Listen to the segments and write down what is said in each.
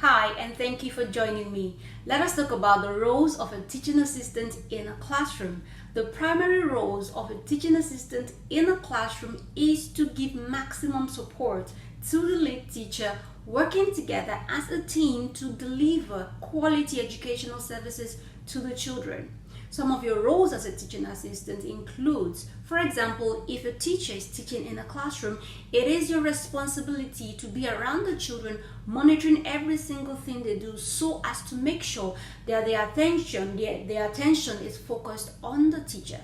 Hi, and thank you for joining me. Let us talk about the roles of a teaching assistant in a classroom. The primary roles of a teaching assistant in a classroom is to give maximum support to the lead teacher, working together as a team to deliver quality educational services to the children. Some of your roles as a teaching assistant includes, for example, if a teacher is teaching in a classroom, it is your responsibility to be around the children, monitoring every single thing they do so as to make sure that their attention is focused on the teacher.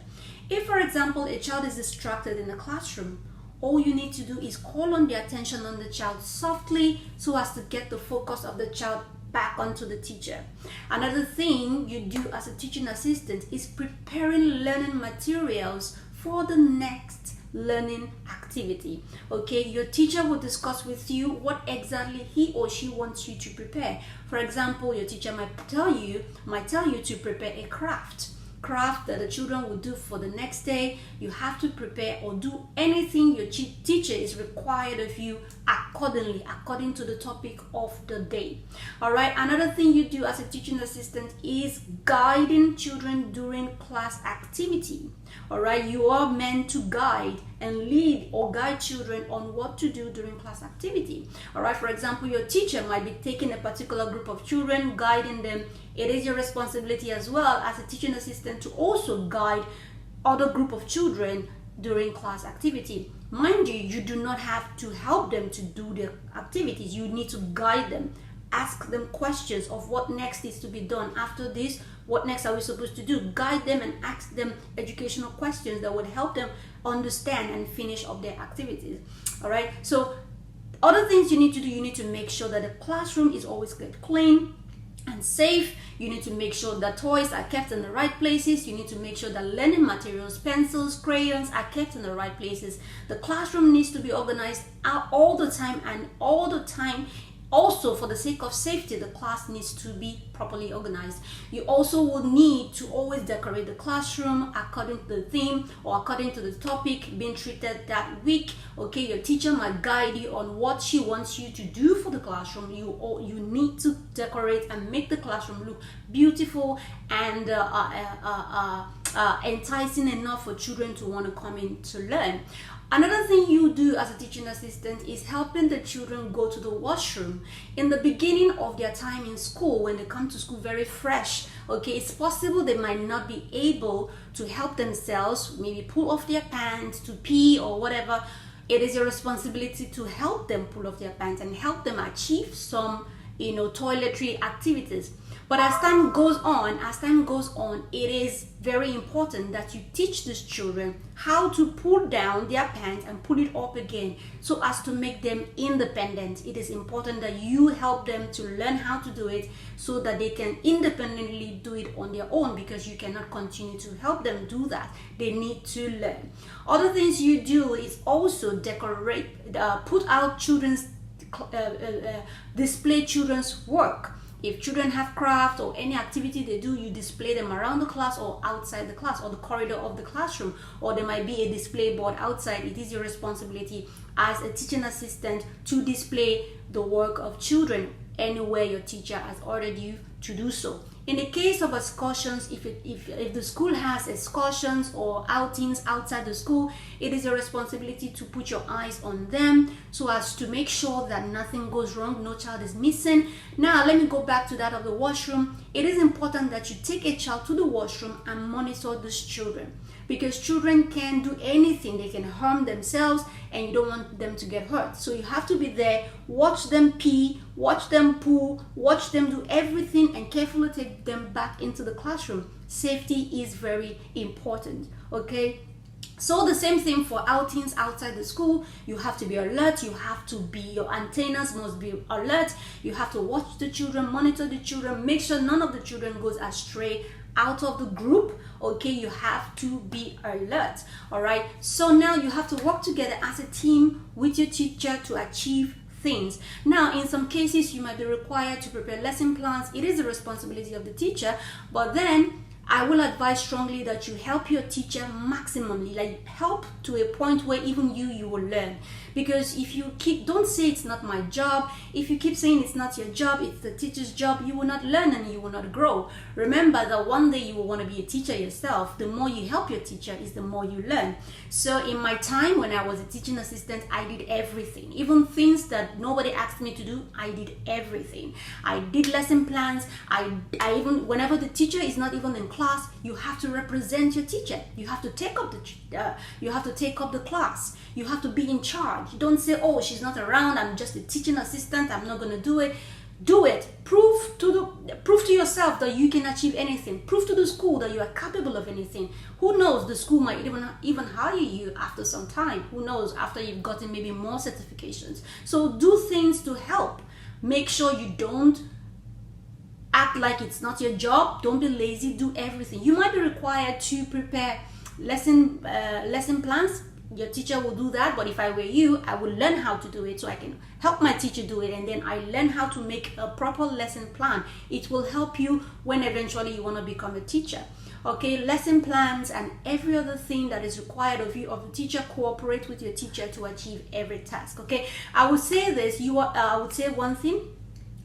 If, for example, a child is distracted in the classroom, all you need to do is call on the attention on the child softly so as to get the focus of the child back onto the teacher. Another thing you do as a teaching assistant is preparing learning materials for the next learning activity. Okay, your teacher will discuss with you what exactly he or she wants you to prepare. For example, your teacher might tell you to prepare a craft that the children will do for the next day. You have to prepare or do anything your teacher is required of you according to the topic of the day. All right, another thing you do as a teaching assistant is guiding children during class activity. All right, you are meant to guide and lead or guide children on what to do during class activity. All right, for example, your teacher might be taking a particular group of children, guiding them. It is your responsibility as well as a teaching assistant to also guide other group of children during class activity. Mind you, you do not have to help them to do their activities. You need to guide them, ask them questions of what next is to be done after this. What next are we supposed to do? Guide them and ask them educational questions that would help them understand and finish up their activities. All right, so other things you need to do, you need to make sure that the classroom is always kept clean and safe. You need to make sure that toys are kept in the right places. You need to make sure that learning materials, pencils, crayons are kept in the right places. The classroom needs to be organized all the time, and all the time also, for the sake of safety, the class needs to be properly organized. You also will need to always decorate the classroom according to the theme or according to the topic being treated that week. Okay, your teacher might guide you on what she wants you to do for the classroom. You need to decorate and make the classroom look beautiful and enticing enough for children to want to come in to learn. Another thing you do as a teaching assistant is helping the children go to the washroom. In the beginning of their time in school, when they come to school very fresh, okay, it's possible they might not be able to help themselves, maybe pull off their pants to pee or whatever. It is your responsibility to help them pull off their pants and help them achieve some, toiletry activities. But as time goes on, it is very important that you teach these children how to pull down their pants and pull it up again so as to make them independent. It is important that you help them to learn how to do it so that they can independently do it on their own, because you cannot continue to help them do that. They need to learn. Other things you do is also decorate, put out children's, display children's work. If children have craft or any activity they do, you display them around the class or outside the class or the corridor of the classroom, or there might be a display board outside. It is your responsibility as a teaching assistant to display the work of children anywhere your teacher has ordered you to do so. In the case of excursions, if the school has excursions or outings outside the school, it is your responsibility to put your eyes on them so as to make sure that nothing goes wrong, no child is missing. Now, let me go back to that of the washroom. It is important that you take a child to the washroom and monitor these children, because children can do anything. They can harm themselves and you don't want them to get hurt. So you have to be there, watch them pee, watch them poo, watch them do everything, and carefully take them back into the classroom. Safety is very important, okay? So the same thing for outings outside the school. You have to be alert. Your antennas must be alert. You have to watch the children, monitor the children, make sure none of the children goes astray out of the group. Okay, you have to be alert. All right, so now you have to work together as a team with your teacher to achieve things. Now, in some cases, you might be required to prepare lesson plans. It is the responsibility of the teacher, but then I will advise strongly that you help your teacher maximally, like help to a point where even you will learn. Because if you don't say it's not my job, if you keep saying it's not your job, it's the teacher's job, you will not learn and you will not grow. Remember that one day you will want to be a teacher yourself. The more you help your teacher is the more you learn. So in my time when I was a teaching assistant, I did everything. Even things that nobody asked me to do, I did everything. I did lesson plans. I even, whenever the teacher is not even in class, you have to represent your teacher. You have to take up the class. You have to be in charge. You don't say, oh, she's not around, I'm just a teaching assistant, I'm not going to do it. Do it. Prove to yourself that you can achieve anything. Prove to the school that you are capable of anything. Who knows, the school might even hire you after some time. Who knows, after you've gotten maybe more certifications. So do things to help. Make sure you don't act like it's not your job. Don't be lazy. Do everything. You might be required to prepare lesson plans. Your teacher will do that, but if I were you, I would learn how to do it so I can help my teacher do it, and then I learn how to make a proper lesson plan. It will help you when eventually you want to become a teacher. Okay, lesson plans and every other thing that is required of you, of the teacher. Cooperate with your teacher to achieve every task. Okay, I would say this, I would say one thing.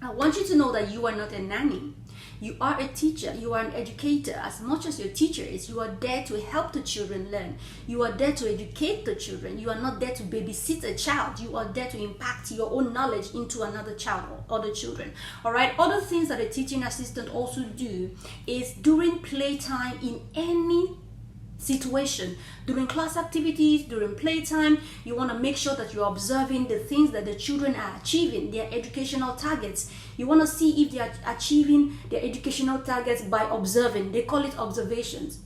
I want you to know that you are not a nanny. You are a teacher, you are an educator. As much as your teacher is, you are there to help the children learn. You are there to educate the children. You are not there to babysit a child. You are there to impact your own knowledge into another child or other children. All right, other things that a teaching assistant also do is during playtime, in any situation, during class activities, during playtime, you want to make sure that you're observing the things that the children are achieving, their educational targets. You want to see if they are achieving their educational targets by observing. They call it observations.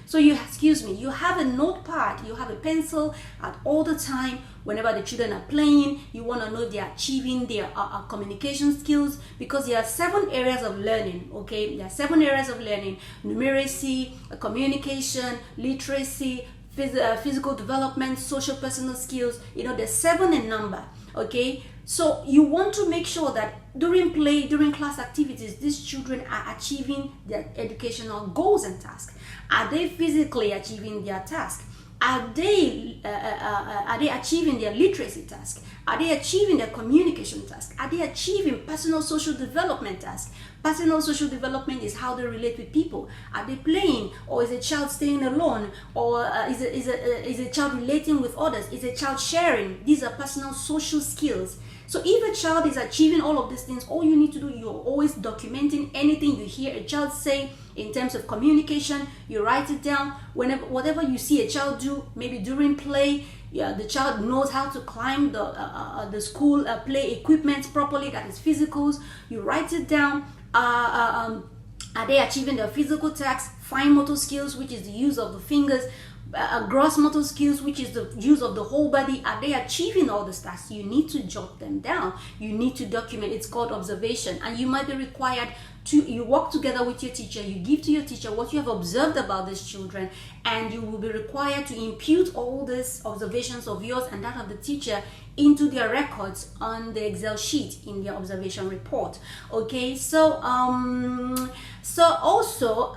So you have a notepad, you have a pencil at all the time. Whenever the children are playing, you want to know if they are achieving their communication skills, because there are 7 areas of learning. Okay, there are 7 areas of learning: numeracy, communication, literacy, physical development, social personal skills. There's 7 in number. Okay, so you want to make sure that during class activities, these children are achieving their educational goals and tasks. Are they physically achieving their task? Are they achieving their literacy task? Are they achieving their communication task? Are they achieving personal social development task? Personal social development is how they relate with people. Are they playing, or is a child staying alone, or is a child relating with others? Is a child sharing? These are personal social skills. So if a child is achieving all of these things, all you need to do, you're always documenting anything you hear a child say in terms of communication. You write it down. Whatever you see a child do, maybe during play, the child knows how to climb the school play equipment properly, that is physicals. You write it down. Are they achieving their physical tasks? Fine motor skills, which is the use of the fingers. Gross motor skills, which is the use of the whole body. Are they achieving all the tasks? You need to jot them down. You need to document. It's called observation, and you might be required to, you work together with your teacher. You give to your teacher what you have observed about these children, and you will be required to impute all these observations of yours and that of the teacher into their records on the Excel sheet in their observation report. Okay, so also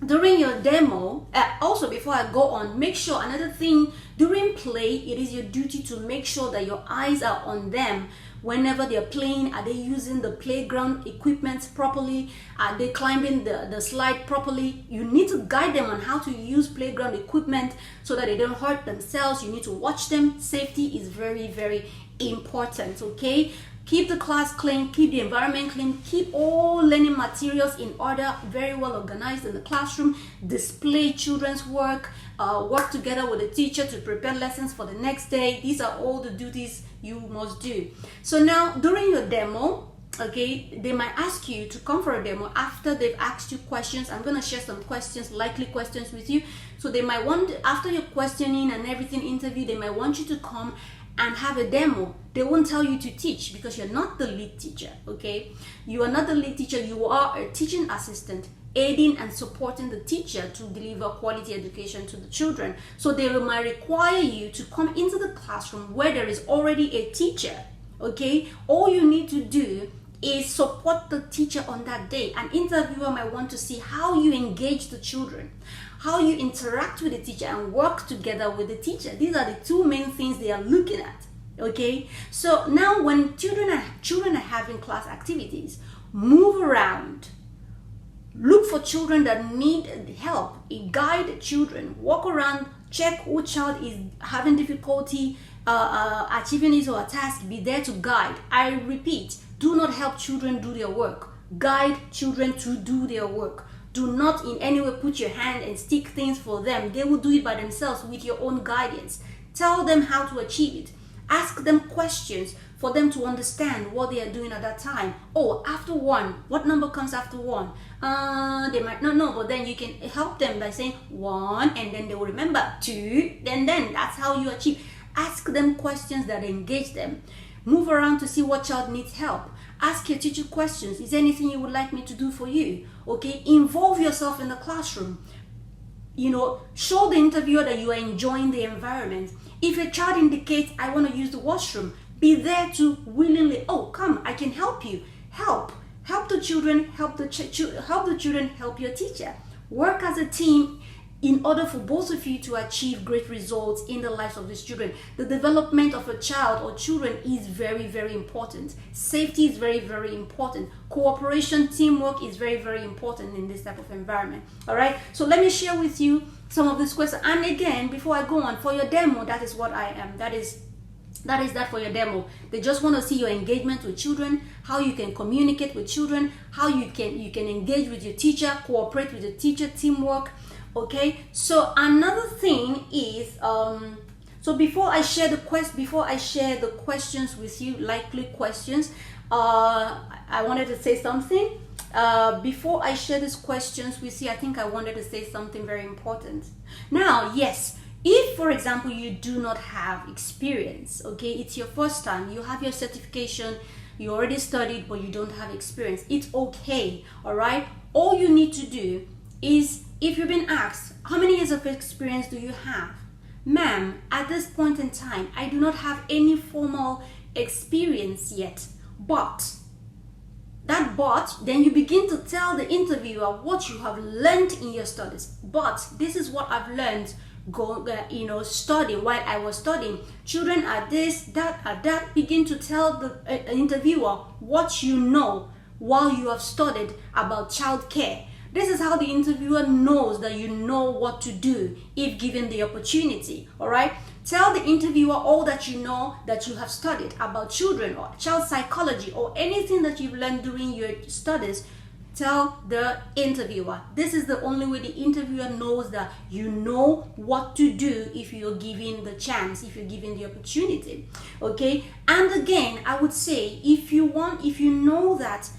during your demo, also before I go on, make sure, another thing, during play, it is your duty to make sure that your eyes are on them. Whenever they're playing, are they using the playground equipment properly? Are they climbing the slide properly? You need to guide them on how to use playground equipment so that they don't hurt themselves. You need to watch them. Safety is very, very important, okay? Keep the class clean, keep the environment clean, keep all learning materials in order, very well organized in the classroom. Display children's work, work together with the teacher to prepare lessons for the next day. These are all the duties you must do. So now, during your demo, okay, they might ask you to come for a demo after they've asked you questions. I'm going to share some questions, likely questions with you. So they might want, after your questioning and everything interview, they might want you to come and have a demo. They won't tell you to teach because you're not the lead teacher, okay? You are not the lead teacher. You are a teaching assistant, aiding and supporting the teacher to deliver quality education to the children. So they might require you to come into the classroom where there is already a teacher, okay? All you need to do is support the teacher on that day. An interviewer might want to see how you engage the children, how you interact with the teacher and work together with the teacher. These are the two main things they are looking at. Okay, so now when children are having class activities, move around, look for children that need help, guide children, walk around, check which child is having difficulty achieving his or her task, be there to guide. I repeat, do not help children do their work, guide children to do their work. Do not in any way put your hand and stick things for them. They will do it by themselves with your own guidance. Tell them how to achieve it. Ask them questions for them to understand what they are doing at that time. Oh, after 1, what number comes after 1? They might not know, but then you can help them by saying 1, and then they will remember 2, then that's how you achieve. Ask them questions that engage them. Move around to see what child needs help. Ask your teacher questions. Is there anything you would like me to do for you? Okay, involve yourself in the classroom. Show the interviewer that you are enjoying the environment. If a child indicates, I want to use the washroom, be there to willingly, oh, come, I can help you. Help the children, help the children, help your teacher. Work as a team in order for both of you to achieve great results in the lives of these children. The development of a child or children is very, very important. Safety is very, very important. Cooperation, teamwork is very, very important in this type of environment. All right, so let me share with you some of these questions. And again, before I go on, for your demo, that is what I am. That is for your demo. They just want to see your engagement with children, how you can communicate with children, how you can engage with your teacher, cooperate with your teacher, teamwork. Okay, so another thing is so before I share the questions with you, likely questions, I wanted to say something. Before I share these questions with you, I think I wanted to say something very important. Now, yes, if for example you do not have experience, okay, it's your first time, you have your certification, you already studied, but you don't have experience, it's okay. All right, all you need to do is, if you've been asked, how many years of experience do you have? Ma'am, at this point in time, I do not have any formal experience yet. But then you begin to tell the interviewer what you have learned in your studies. But this is what I've learned studying while I was studying. Children are this, that, are that. Begin to tell the interviewer what you know while you have studied about child care. This is how the interviewer knows that you know what to do if given the opportunity. All right, tell the interviewer all that you know, that you have studied about children or child psychology or anything that you've learned during your studies. Tell the interviewer. This is the only way the interviewer knows that you know what to do if you're given the chance, if you're given the opportunity. Okay, and again, I would say, if you know that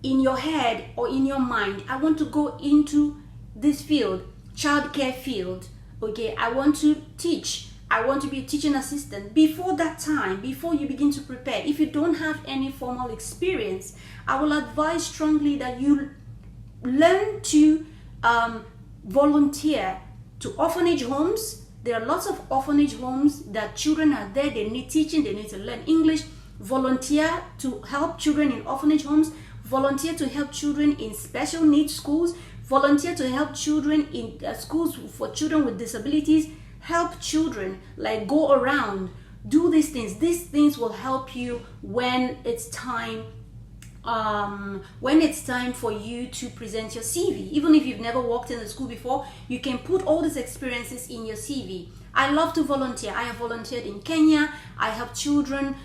in your head or in your mind, I want to go into this field, childcare field, okay, I want to teach, I want to be a teaching assistant. Before that time, before you begin to prepare, if you don't have any formal experience, I will advise strongly that you learn to volunteer to orphanage homes. There are lots of orphanage homes that children are there, they need teaching, they need to learn English. Volunteer to help children in orphanage homes. Volunteer to help children in special needs schools. Volunteer to help children in schools for children with disabilities. Help children, like go around, do these things. These things will help you when it's time for you to present your CV. Even if you've never worked in a school before, you can put all these experiences in your CV. I love to volunteer. I have volunteered in Kenya. I help children,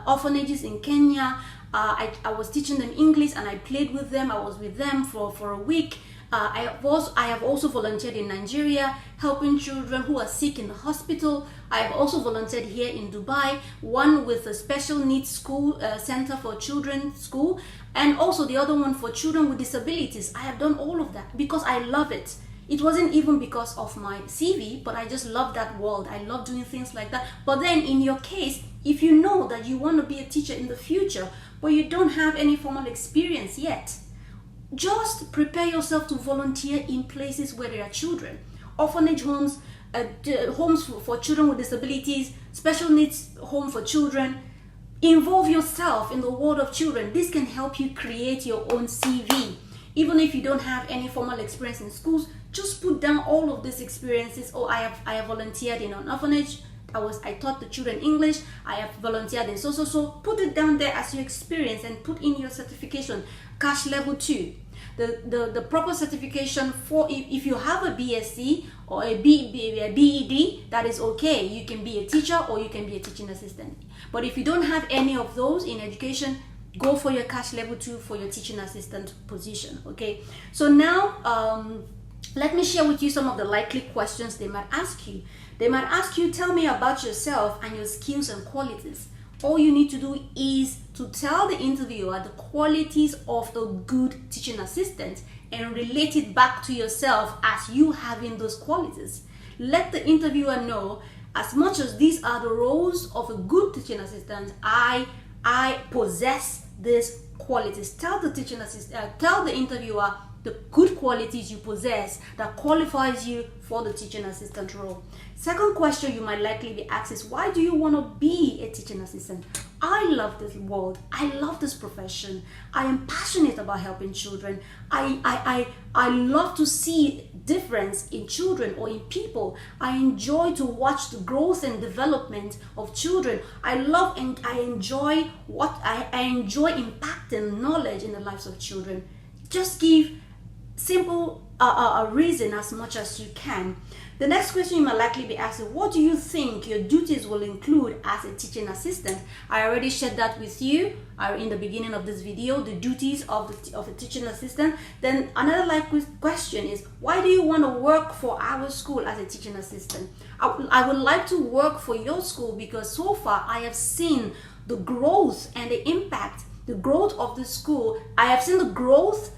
orphanages in Kenya. I was teaching them English and I played with them. I was with them for a week. I have also volunteered in Nigeria, helping children who are sick in the hospital. I have also volunteered here in Dubai, one with a special needs school, center for children school, and also the other one for children with disabilities. I have done all of that because I love it. It wasn't even because of my CV, but I just love that world. I love doing things like that. But then in your case, if you know that you want to be a teacher in the future, but you don't have any formal experience yet, just prepare yourself to volunteer in places where there are children. Orphanage homes, homes for children with disabilities, special needs home for children. Involve yourself in the world of children. This can help you create your own CV. Even if you don't have any formal experience in schools, just put down all of these experiences. Oh, I have volunteered in an orphanage. I taught the children English. I have volunteered in so. Put it down there as your experience and put in your certification, cash level 2. The proper certification for if you have a BSc or a BEd, that is okay. You can be a teacher or you can be a teaching assistant. But if you don't have any of those in education, go for your cash level 2 for your teaching assistant position. Okay, so now let me share with you some of the likely questions they might ask you. They might ask you, tell me about yourself and your skills and qualities. All you need to do is to tell the interviewer the qualities of a good teaching assistant and relate it back to yourself as you having those qualities. Let the interviewer know, as much as these are the roles of a good teaching assistant, I possess these qualities. Tell the interviewer the good qualities you possess that qualifies you for the teaching assistant role. Second question you might likely be asked is, why do you want to be a teaching assistant? I love this world. I love this profession. I am passionate about helping children. I love to see difference in children or in people. I enjoy to watch the growth and development of children. I love and I enjoy impacting knowledge in the lives of children. Just give simple a reason as much as you can. The next question you might likely be asked is, what do you think your duties will include as a teaching assistant? I already shared that with you in the beginning of this video, the duties of a teaching assistant. Then another likely question is, why do you want to work for our school as a teaching assistant? I would like to work for your school because so far I have seen the growth and the impact, the growth of the school. I have seen the growth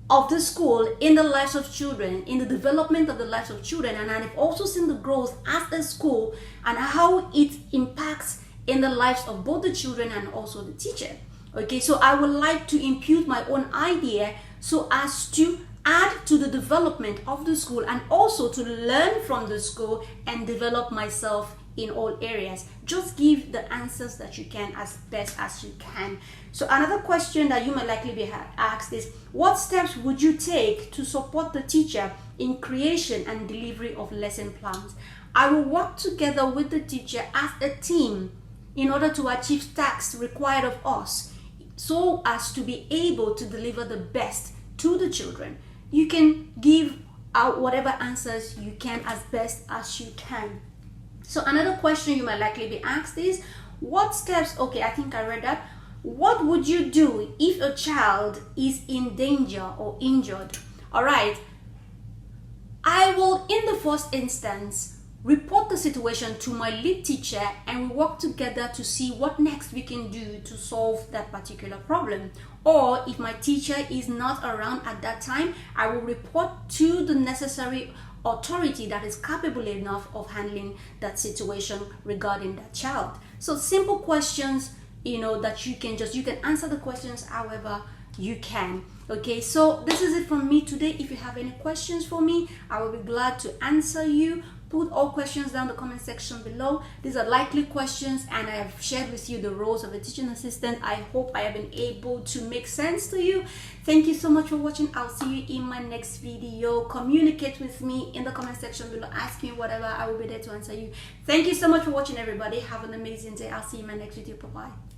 of the school in the lives of children, in the development of the lives of children, and I've also seen the growth as a school and how it impacts in the lives of both the children and also the teacher. Okay, so I would like to impute my own idea so as to add to the development of the school and also to learn from the school and develop myself in all areas. Just give the answers that you can as best as you can. So another question that you might likely be asked is, what steps would you take to support the teacher in creation and delivery of lesson plans? I will work together with the teacher as a team in order to achieve tasks required of us so as to be able to deliver the best to the children. You can give out whatever answers you can as best as you can. So another question you might likely be asked is, what steps, okay, I think I read that. What would you do if a child is in danger or injured? All right, I will, in the first instance, report the situation to my lead teacher and we work together to see what next we can do to solve that particular problem. Or if my teacher is not around at that time, I will report to the necessary authority that is capable enough of handling that situation regarding that child. So simple questions, that you can answer the questions however you can. Okay, so this is it from me today. If you have any questions for me, I will be glad to answer you. Put all questions down in the comment section below. These are likely questions and I have shared with you the roles of a teaching assistant. I hope I have been able to make sense to you. Thank you so much for watching. I'll see you in my next video. Communicate with me in the comment section below. Ask me whatever. I will be there to answer you. Thank you so much for watching, everybody. Have an amazing day. I'll see you in my next video. Bye-bye.